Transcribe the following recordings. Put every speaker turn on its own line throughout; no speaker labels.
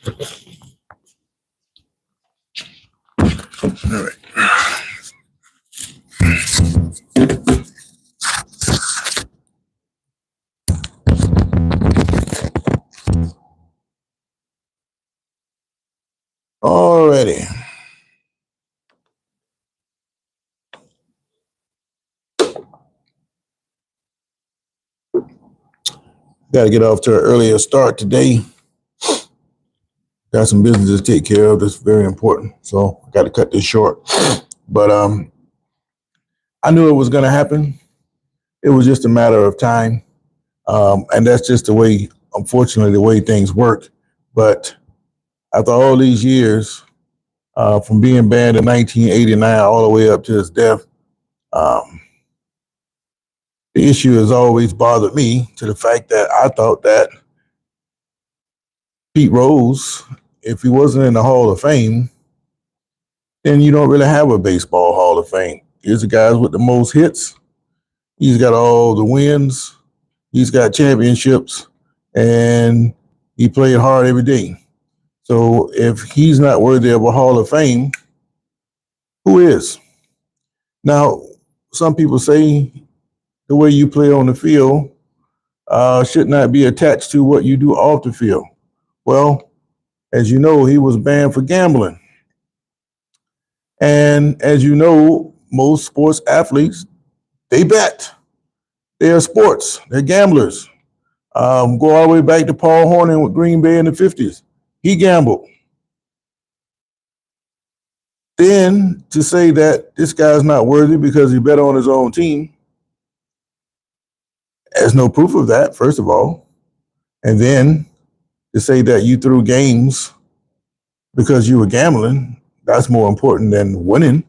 All right. Alrighty. Got to get off to an earlier start today. Got some business to take care of that's very important. So I got to cut this short. But I knew it was going to happen. It was just a matter of time. And that's just the way, unfortunately, the way things work. But after all these years, from being banned in 1989 all the way up to his death, the issue has always bothered me to the fact that I thought that Pete Rose, if he wasn't in the Hall of Fame, then you don't really have a baseball Hall of Fame. Here's the guys with the most hits. He's got all the wins. He's got championships, and he played hard every day. So if he's not worthy of a Hall of Fame, who is? Now, some people say the way you play on the field should not be attached to what you do off the field. Well, as you know, he was banned for gambling. And as you know, most sports athletes, they bet. They are sports. They're gamblers. Go all the way back to Paul Hornung with Green Bay in the 50s. He gambled. Then to say that this guy's not worthy because he bet on his own team, there's no proof of that, first of all. And then to say that you threw games because you were gambling, that's more important than winning.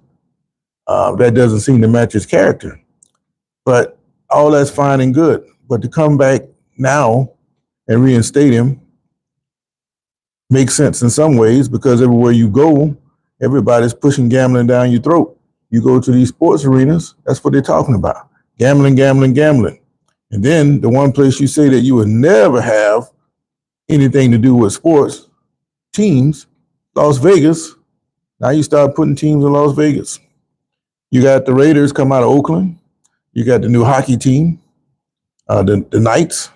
That doesn't seem to match his character. But all that's fine and good. But to come back now and reinstate him makes sense in some ways, because everywhere you go, everybody's pushing gambling down your throat. You go to these sports arenas, that's what they're talking about. Gambling, gambling, gambling. And then the one place you say that you would never have anything to do with sports teams, Las Vegas. Now you start putting teams in Las Vegas. You got the Raiders come out of Oakland. You got the new hockey team, the Knights.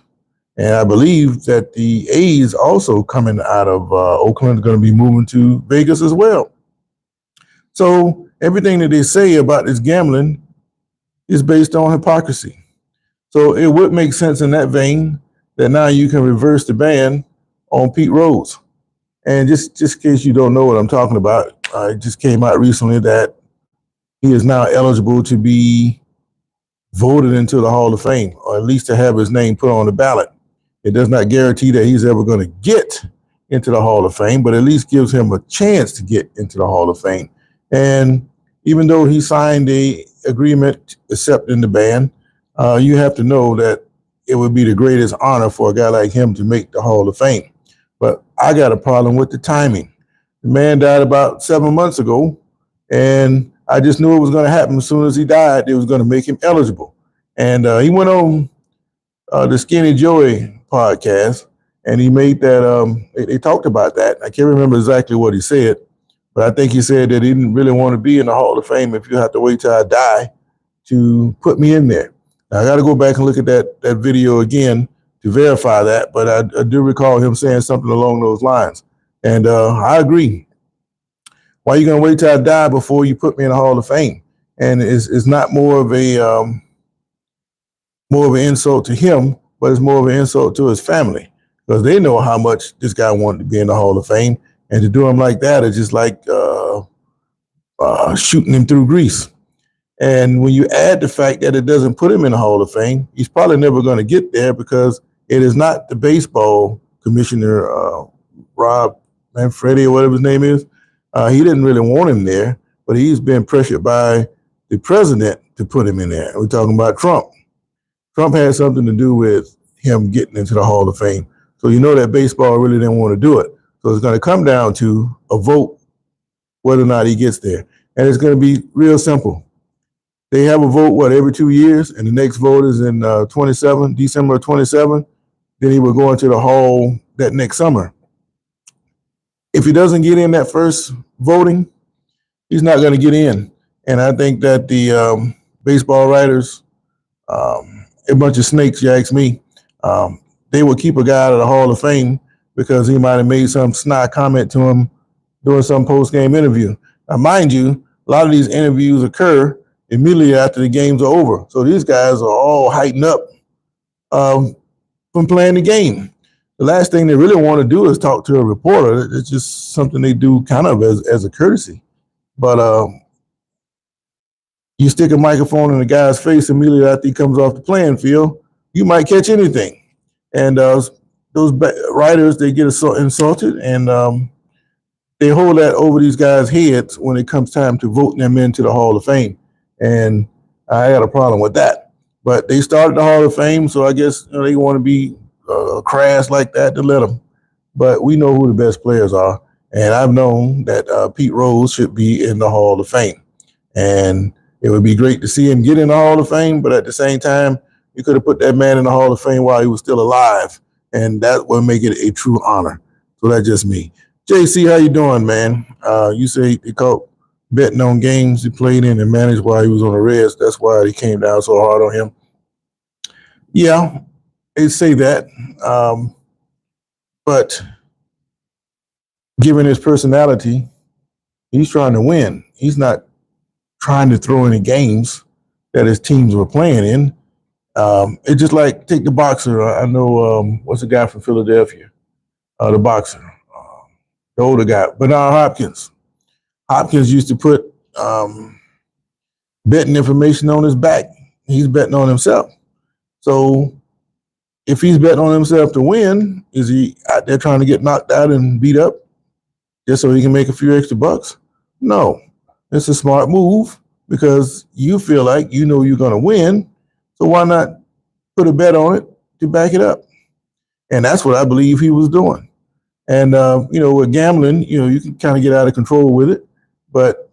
And I believe that the A's also coming out of Oakland are going to be moving to Vegas as well. So everything that they say about this gambling is based on hypocrisy. So it would make sense in that vein that now you can reverse the ban on Pete Rose. And just in case you don't know what I'm talking about, it just came out recently that he is now eligible to be voted into the Hall of Fame, or at least to have his name put on the ballot. It does not guarantee that he's ever going to get into the Hall of Fame, but at least gives him a chance to get into the Hall of Fame. And even though he signed the agreement accepting the ban, you have to know that it would be the greatest honor for a guy like him to make the Hall of Fame. But I got a problem with the timing. The man died about 7 months ago, and I just knew it was going to happen. As soon as he died, it was going to make him eligible. And he went on the Skinny Joey podcast, and he made that, they talked about that. I can't remember exactly what he said, but I think he said that he didn't really want to be in the Hall of Fame if you have to wait till I die to put me in there. Now, I got to go back and look at that video again to verify that, but I do recall him saying something along those lines. And I agree. Why are you going to wait till I die before you put me in the Hall of Fame? And it's not more of an insult to him, but it's more of an insult to his family, because they know how much this guy wanted to be in the Hall of Fame, and to do him like that is just like shooting him through grease. And when you add the fact that it doesn't put him in the Hall of Fame, he's probably never going to get there, because it is not the baseball commissioner, Rob Manfredi or whatever his name is. He didn't really want him there, but he's been pressured by the president to put him in there. We're talking about Trump. Trump had something to do with him getting into the Hall of Fame. So you know that baseball really didn't want to do it. So it's going to come down to a vote whether or not he gets there. And it's going to be real simple. They have a vote, every 2 years, and the next vote is in December 27. Then he will go into the Hall that next summer. if he doesn't get in that first voting, he's not going to get in. And I think that the baseball writers, a bunch of snakes, you ask me, they will keep a guy out of the Hall of Fame because he might have made some snide comment to him during some post-game interview. Now, mind you, a lot of these interviews occur immediately after the games are over. So these guys are all heightened up from playing the game. The last thing they really want to do is talk to a reporter. It's just something they do kind of as a courtesy. But you stick a microphone in the guy's face immediately after he comes off the playing field, you might catch anything. And those writers, they get insulted, and they hold that over these guys' heads when it comes time to vote them into the Hall of Fame. And I got a problem with that. But they started the Hall of Fame, so I guess they want to be crass like that to let them. But we know who the best players are. And I've known that Pete Rose should be in the Hall of Fame. And it would be great to see him get in the Hall of Fame, but at the same time, you could have put that man in the Hall of Fame while he was still alive, and that would make it a true honor. So that's just me. JC, how you doing, man? You say he caught betting on games he played in and managed while he was on the Reds. That's why he came down so hard on him. Yeah, they say that. But given his personality, he's trying to win. He's not trying to throw any games that his teams were playing in. It's just like, take the boxer. I know, what's the guy from Philadelphia? The boxer, the older guy, Bernard Hopkins. Hopkins used to put betting information on his back. He's betting on himself. So if he's betting on himself to win, is he out there trying to get knocked out and beat up just so he can make a few extra bucks? No. It's a smart move because you feel like you know you're going to win. So why not put a bet on it to back it up? And that's what I believe he was doing. And, with gambling, you can kind of get out of control with it, but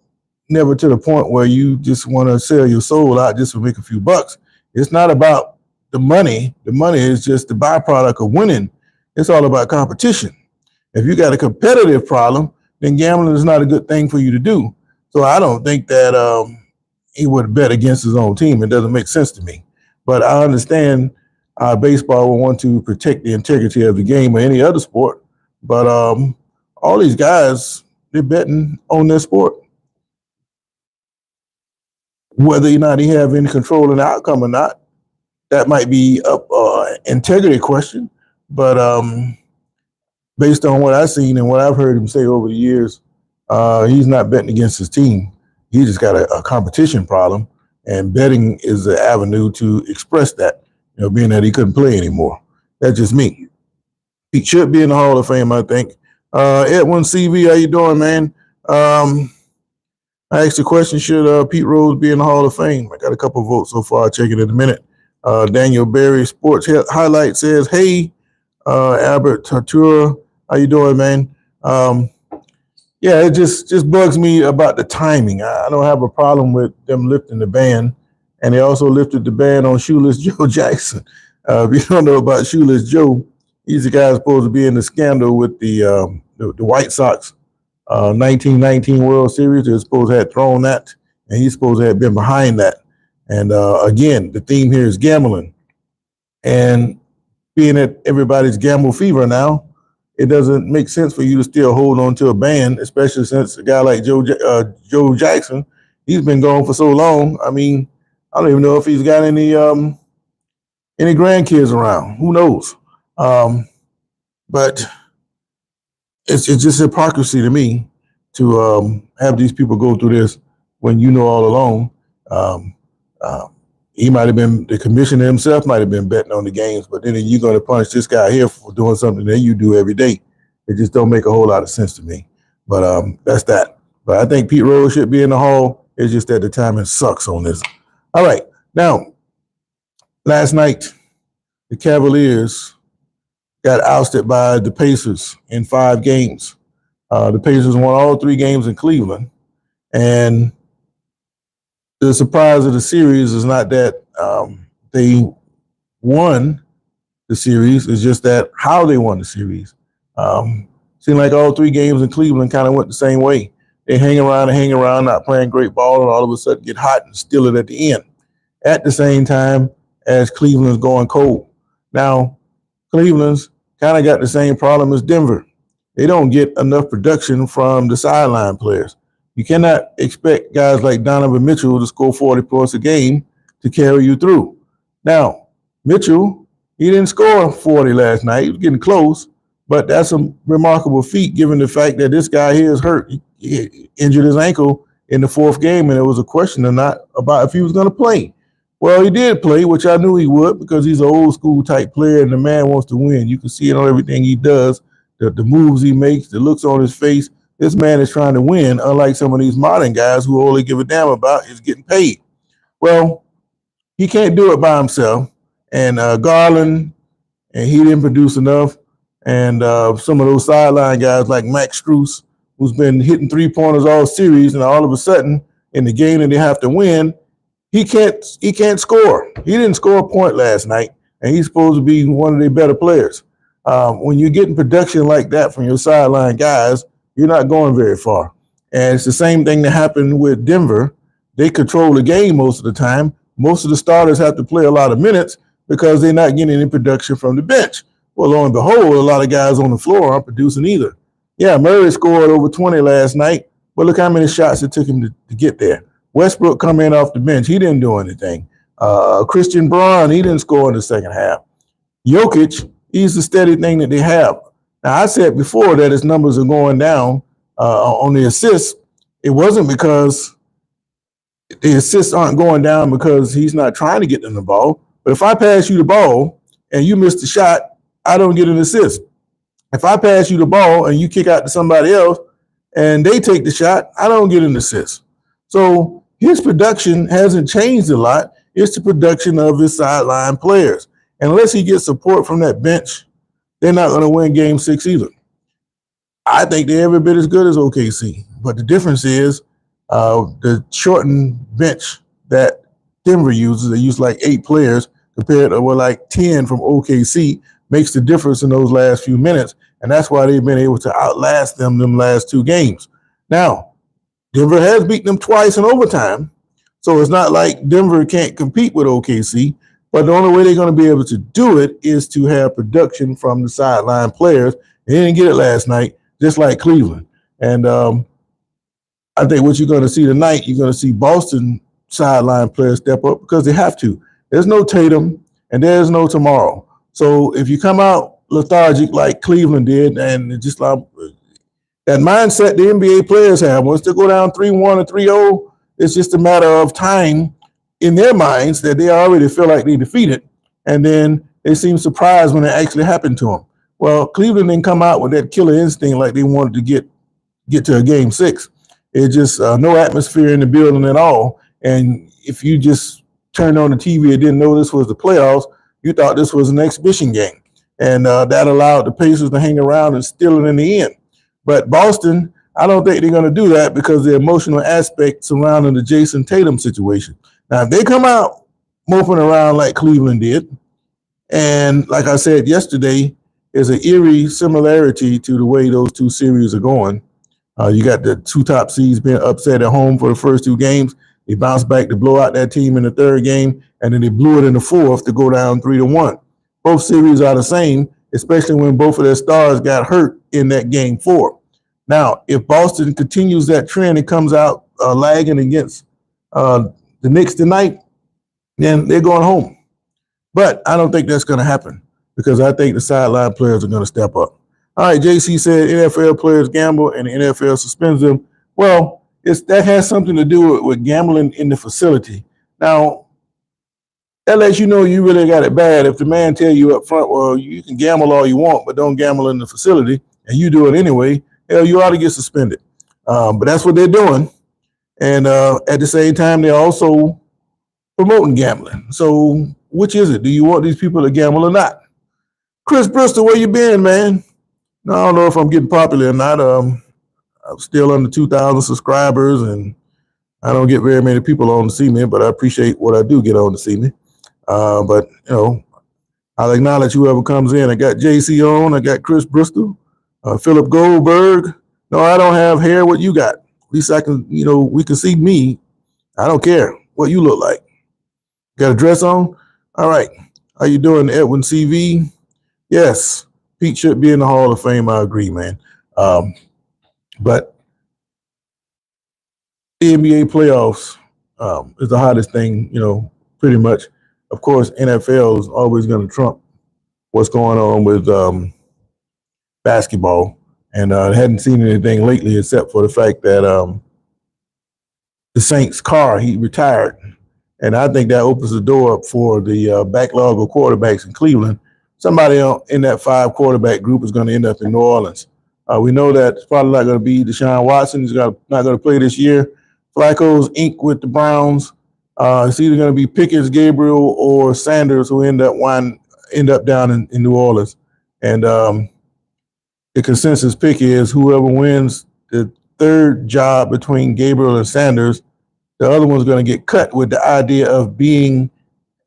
never to the point where you just want to sell your soul out just to make a few bucks. It's not about the money. The money is just the byproduct of winning. It's all about competition. If you got a competitive problem, then gambling is not a good thing for you to do. So I don't think that he would bet against his own team. It doesn't make sense to me. But I understand baseball will want to protect the integrity of the game or any other sport. But all these guys, they're betting on their sport. Whether or not he have any control in the outcome or not, that might be an integrity question. But based on what I've seen and what I've heard him say over the years, he's not betting against his team. He just got a competition problem, and betting is the avenue to express that, being that he couldn't play anymore. That's just me. He should be in the Hall of Fame, I think. Edwin CV, how you doing, man? I asked the question, should Pete Rose be in the Hall of Fame? I got a couple votes so far. I'll check it in a minute. Daniel Berry Sports Highlight says, hey, Albert Tartura, how you doing, man? Yeah, it just bugs me about the timing. I don't have a problem with them lifting the ban, and they also lifted the ban on Shoeless Joe Jackson. If you don't know about Shoeless Joe, he's the guy supposed to be in the scandal with the White Sox 1919 World Series. They're supposed to have thrown that, and he's supposed to have been behind that. And again, the theme here is gambling. And being that everybody's gamble fever now, it doesn't make sense for you to still hold on to a ban, especially since a guy like Joe Jackson, he's been gone for so long. I mean, I don't even know if he's got any grandkids around. Who knows? But it's just hypocrisy to me to have these people go through this when you know all along. He might have been, the commissioner himself might have been betting on the games, but then you're going to punish this guy here for doing something that you do every day. It just don't make a whole lot of sense to me. But that's that. But I think Pete Rose should be in the Hall. It's just that the timing sucks on this. All right. Now, last night, the Cavaliers got ousted by the Pacers in 5 games. The Pacers won all 3 games in Cleveland. And the surprise of the series is not that they won the series, it's just that how they won the series. Seemed like all 3 games in Cleveland kind of went the same way. They hang around, not playing great ball, and all of a sudden get hot and steal it at the end. At the same time as Cleveland's going cold. Now, Cleveland's kind of got the same problem as Denver. They don't get enough production from the sideline players. You cannot expect guys like Donovan Mitchell to score 40 points a game to carry you through. Now, Mitchell, he didn't score 40 last night. He was getting close, but that's a remarkable feat given the fact that this guy here is hurt. He injured his ankle in the 4th game, and it was a question or not about if he was going to play. Well, he did play, which I knew he would because he's an old school type player, and the man wants to win. You can see it on everything he does, the moves he makes, the looks on his face. This man is trying to win, unlike some of these modern guys who only give a damn about is getting paid. Well, he can't do it by himself. And Garland, and he didn't produce enough. And some of those sideline guys like Max Strus, who's been hitting 3-pointers all series, and all of a sudden in the game that they have to win, he can't score. He didn't score a point last night, and he's supposed to be one of their better players. When you're getting production like that from your sideline guys, you're not going very far. And it's the same thing that happened with Denver. They control the game most of the time. Most of the starters have to play a lot of minutes because they're not getting any production from the bench. Well, lo and behold, a lot of guys on the floor aren't producing either. Yeah, Murray scored over 20 last night, but look how many shots it took him to get there. Westbrook come in off the bench. He didn't do anything. Christian Braun, he didn't score in the second half. Jokic, he's the steady thing that they have. Now, I said before that his numbers are going down on the assists. It wasn't because the assists aren't going down because he's not trying to get them the ball. But if I pass you the ball and you miss the shot, I don't get an assist. If I pass you the ball and you kick out to somebody else and they take the shot, I don't get an assist. So his production hasn't changed a lot. It's the production of his sideline players. And unless he gets support from that bench, they're not going to win Game 6 either. I think they're every bit as good as OKC. But the difference is the shortened bench that Denver uses. They use like 8 players compared to like 10 from OKC. Makes the difference in those last few minutes. And that's why they've been able to outlast them last 2 games. Now, Denver has beaten them twice in overtime. So it's not like Denver can't compete with OKC. But the only way they're going to be able to do it is to have production from the sideline players. They didn't get it last night, just like Cleveland. And I think what you're going to see tonight, you're going to see Boston sideline players step up because they have to. There's no Tatum and there's no tomorrow. So if you come out lethargic like Cleveland did, and just like that mindset the NBA players have, once they go down 3-1 or 3-0, it's just a matter of time in their minds that they already feel like they defeated, and then they seem surprised when it actually happened to them. Well, Cleveland didn't come out with that killer instinct like they wanted to get to a Game 6. It's just no atmosphere in the building at all. And if you just turned on the TV and didn't know this was the playoffs, you thought this was an exhibition game. And that allowed the Pacers to hang around and steal it in the end. But Boston, I don't think they're going to do that because the emotional aspect surrounding the Jason Tatum situation. Now, if they come out moping around like Cleveland did, and like I said yesterday, there's an eerie similarity to the way those 2 series are going. You got the 2 top seeds being upset at home for the first 2 games. They bounced back to blow out that team in the 3rd game, and then they blew it in the 4th to go down 3-1. Both series are the same, especially when both of their stars got hurt in that Game 4. Now, if Boston continues that trend and comes out lagging against the Knicks tonight, then they're going home. But I don't think that's going to happen because I think the sideline players are going to step up. All right, JC said NFL players gamble and the NFL suspends them. Well, that has something to do with gambling in the facility. Now, that lets you know you really got it bad. If the man tell you up front, well, you can gamble all you want, but don't gamble in the facility, and you do it anyway, hell, you ought to get suspended. But that's what they're doing. And at the same time, they're also promoting gambling. So which is it? Do you want these people to gamble or not? Chris Bristol, where you been, man? No, I don't know if I'm getting popular or not. I'm still under 2,000 subscribers, and I don't get very many people on to see me, but I appreciate what I do get on to see me. But, I'll acknowledge whoever comes in. I got JC on. I got Chris Bristol. Philip Goldberg, no, I don't have hair. What you got? At least I can, we can see me. I don't care what you look like. Got a dress on? All right. How you doing, Edwin CV? Yes, Pete should be in the Hall of Fame. I agree, man. But the NBA playoffs is the hottest thing, pretty much. Of course, NFL is always going to trump what's going on with basketball. And I hadn't seen anything lately except for the fact that the Saints' Carr, he retired. And I think that opens the door up for the backlog of quarterbacks in Cleveland. Somebody in that 5 quarterback group is going to end up in New Orleans. We know that it's probably not going to be Deshaun Watson. He's not going to play this year. Flacco's inked with the Browns. It's either going to be Pickens, Gabriel, or Sanders who end up down in New Orleans. And the consensus pick is whoever wins the third job between Gabriel and Sanders, the other one's going to get cut, with the idea of being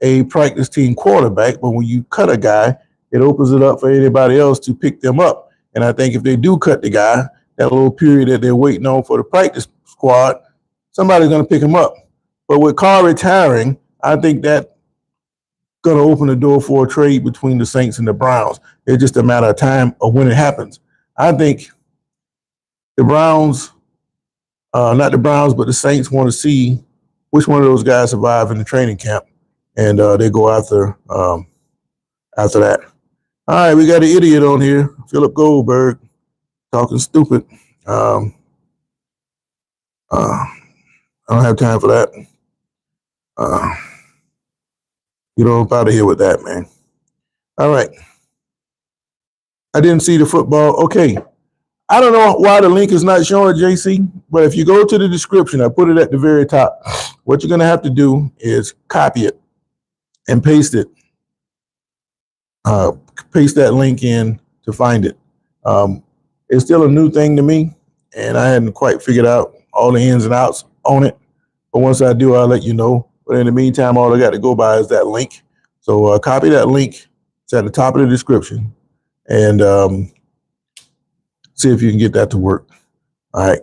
a practice team quarterback. But when you cut a guy, it opens it up for anybody else to pick them up. And I think if they do cut the guy, that little period that they're waiting on for the practice squad, somebody's going to pick him up. But with Carr retiring, I think that's going to open the door for a trade between the Saints and the Browns. It's just a matter of time of when it happens. I think the Browns, not the Browns, but the Saints want to see which one of those guys survive in the training camp, and they go after that. All right, we got an idiot on here, Philip Goldberg, talking stupid. I don't have time for that. Get on out of here with that, man. All right. I didn't see the football. Okay. I don't know why the link is not showing, JC, but if you go to the description, I put it at the very top. What you're going to have to do is copy it and paste it. Paste that link in to find it. It's still a new thing to me, and I hadn't quite figured out all the ins and outs on it. But once I do, I'll let you know. But in the meantime, all I got to go by is that link. So copy that link. It's at the top of the description. And see if you can get that to work. All right.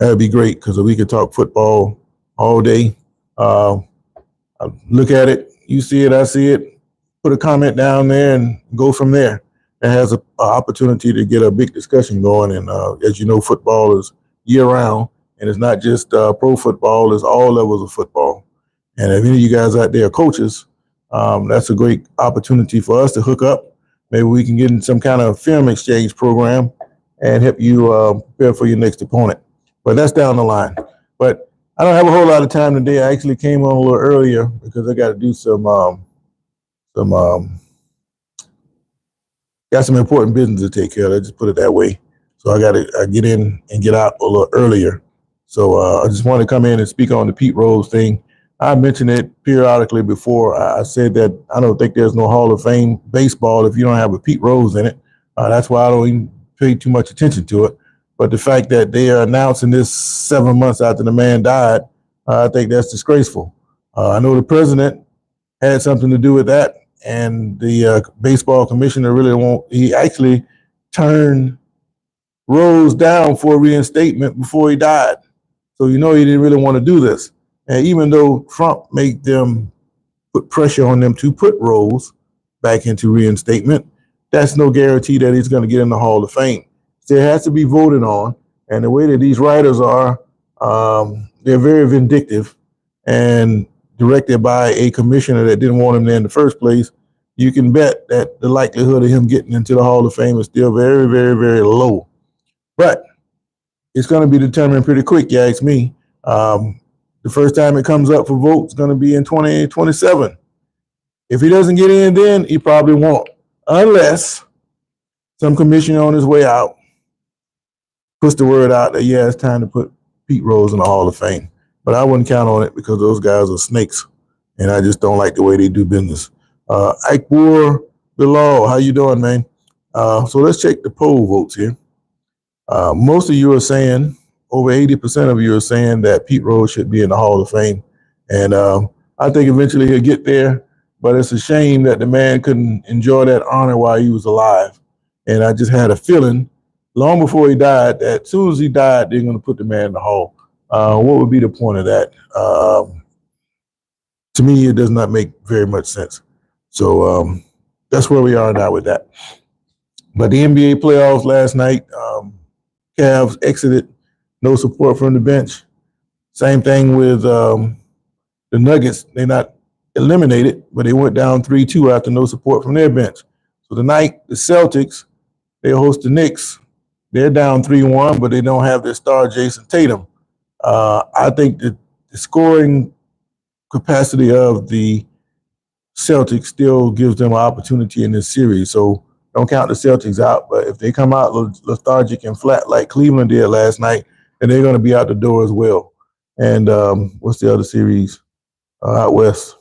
That'd be great because we could talk football all day. Look at it. You see it. I see it. Put a comment down there and go from there. It has an opportunity to get a big discussion going. And as you know, football is year round. And it's not just pro football. It's all levels of football. And if any of you guys out there are coaches, that's a great opportunity for us to hook up. Maybe we can get in some kind of film exchange program and help you prepare for your next opponent. But that's down the line. But I don't have a whole lot of time today. I actually came on a little earlier because I got to do got some important business to take care of. Let's just put it that way. So I got to get in and get out a little earlier. So I just want to come in and speak on the Pete Rose thing. I mentioned it periodically before. I said that I don't think there's no Hall of Fame baseball if you don't have a Pete Rose in it. That's why I don't even pay too much attention to it. But the fact that they are announcing this 7 months after the man died, I think that's disgraceful. I know the president had something to do with that, and the baseball commissioner he actually turned Rose down for reinstatement before he died. So he didn't really want to do this. And even though Trump made them put pressure on them to put Rose back into reinstatement, that's no guarantee that he's going to get in the Hall of Fame. So it has to be voted on. And the way that these writers are, they're very vindictive and directed by a commissioner that didn't want him there in the first place. You can bet that the likelihood of him getting into the Hall of Fame is still very, very, very low. But it's going to be determined pretty quick, you ask me. The first time it comes up for vote is going to be in 2027. If he doesn't get in then, he probably won't. Unless some commissioner on his way out puts the word out that, it's time to put Pete Rose in the Hall of Fame. But I wouldn't count on it because those guys are snakes. And I just don't like the way they do business. Ikbur Bilal, how you doing, man? So let's check the poll votes here. Most of you are saying, over 80% of you are saying that Pete Rose should be in the Hall of Fame. And I think eventually he'll get there, but it's a shame that the man couldn't enjoy that honor while he was alive. And I just had a feeling long before he died that as soon as he died, they're going to put the man in the hall. What would be the point of that? To me, it does not make very much sense. So that's where we are now with that. But the NBA playoffs last night, Cavs exited, no support from the bench. Same thing with the Nuggets. They're not eliminated, but they went down 3-2 after no support from their bench. So tonight, the Celtics, they host the Knicks. They're down 3-1, but they don't have their star, Jason Tatum. I think that the scoring capacity of the Celtics still gives them an opportunity in this series. So don't count the Celtics out. But if they come out lethargic and flat like Cleveland did last night, then they're going to be out the door as well. And what's the other series out west?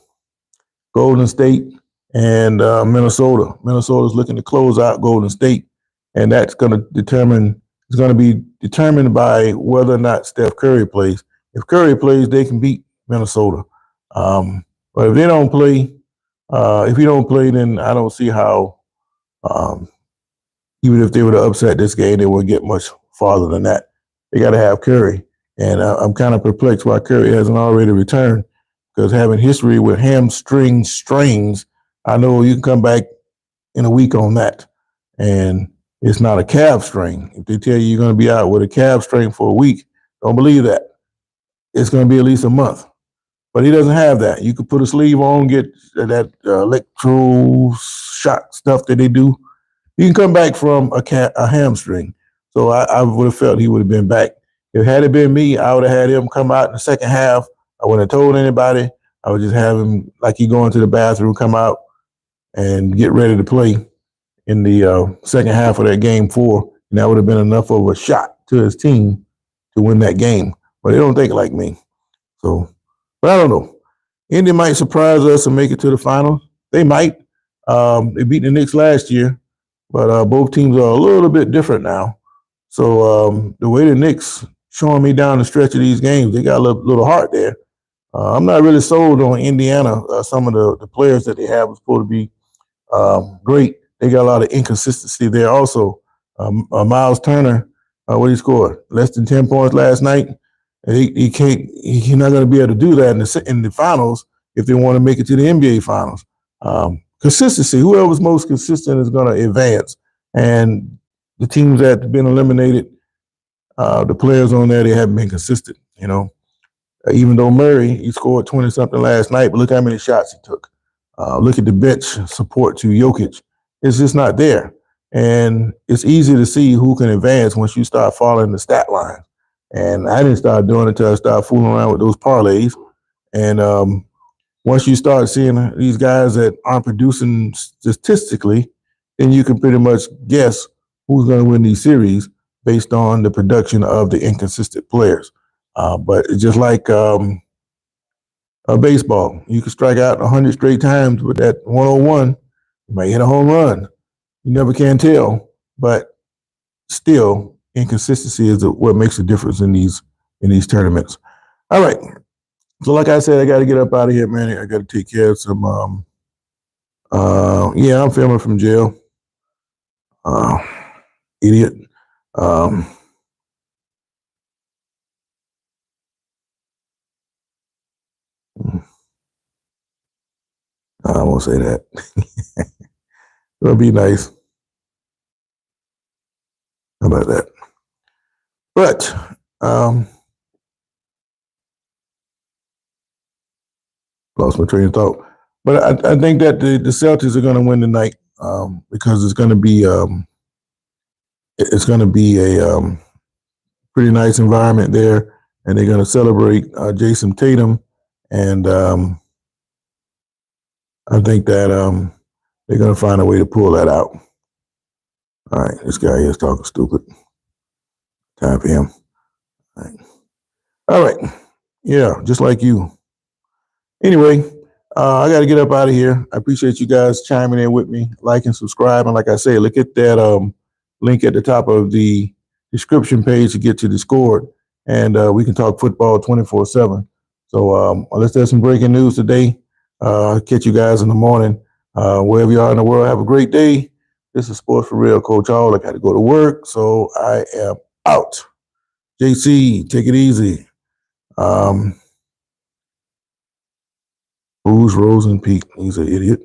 Golden State and Minnesota. Minnesota's looking to close out Golden State, and that's going to be determined by whether or not Steph Curry plays. If Curry plays, they can beat Minnesota. But if they don't play, if he don't play, then I don't see how, even if they were to upset this game, they wouldn't get much farther than that. They got to have Curry. And I'm kind of perplexed why Curry hasn't already returned, because having history with hamstring strains, I know you can come back in a week on that. And it's not a calf strain. If they tell you you're going to be out with a calf strain for a week, don't believe that. It's going to be at least a month. But he doesn't have that. You could put a sleeve on, get that electro shock stuff that they do. You can come back from a hamstring. So I would have felt he would have been back. If had it been me, I would have had him come out in the second half. I wouldn't have told anybody. I would just have him, like he go into the bathroom, come out and get ready to play in the second half of that game 4. And that would have been enough of a shot to his team to win that game. But they don't think like me. So, but I don't know. Indy might surprise us and make it to the finals. They might. They beat the Knicks last year, but both teams are a little bit different now. So the way the Knicks showing me down the stretch of these games, they got a little heart there. I'm not really sold on Indiana. Some of the players that they have are supposed to be great. They got a lot of inconsistency there also. Miles Turner, what he scored? Less than 10 points last night. He's not going to be able to do that in the finals if they want to make it to the NBA finals. Consistency, whoever's most consistent is going to advance. And the teams that have been eliminated, the players on there, they haven't been consistent, you know. Even though Murray, he scored 20-something last night, but look how many shots he took. Look at the bench support to Jokic. It's just not there. And it's easy to see who can advance once you start following the stat line. And I didn't start doing it until I started fooling around with those parlays. And once you start seeing these guys that aren't producing statistically, then you can pretty much guess who's going to win these series based on the production of the inconsistent players. But it's just like baseball. You can strike out 100 straight times with that 101. You might hit a home run. You never can tell. But still, inconsistency is what makes a difference in these tournaments. All right. So like I said, I got to get up out of here, man. I got to take care of some. I'm filming from jail. Idiot. I won't say that. It'll be nice. How about that? But lost my train of thought. But I think that the Celtics are going to win tonight because it's going to be a pretty nice environment there, and they're going to celebrate Jason Tatum, and I think that they're going to find a way to pull that out. All right, this guy here is talking stupid. Time for him. All right. Yeah, just like you. Anyway, I got to get up out of here. I appreciate you guys chiming in with me. Like and subscribe. And like I say, look at that link at the top of the description page to get to Discord. And we can talk football 24/7. So unless there's some breaking news today, catch you guys in the morning. Wherever you are in the world, have a great day. This is Sports for Real, Coach Hall. I got to go to work, so I am out. JC, take it easy. Who's Rosen Peak? He's an idiot.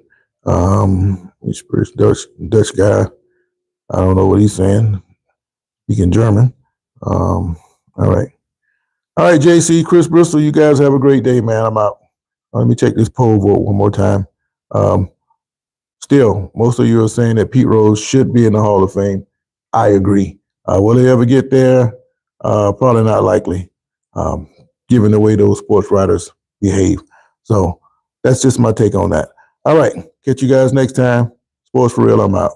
Which person? Dutch guy. I don't know what he's saying. Speaking German. All right. All right, JC, Chris Bristol, you guys have a great day, man. I'm out. Let me check this poll vote one more time. Still, most of you are saying that Pete Rose should be in the Hall of Fame. I agree. Will he ever get there? Probably not likely, given the way those sports writers behave. So that's just my take on that. All right. Catch you guys next time. Sports for Real, I'm out.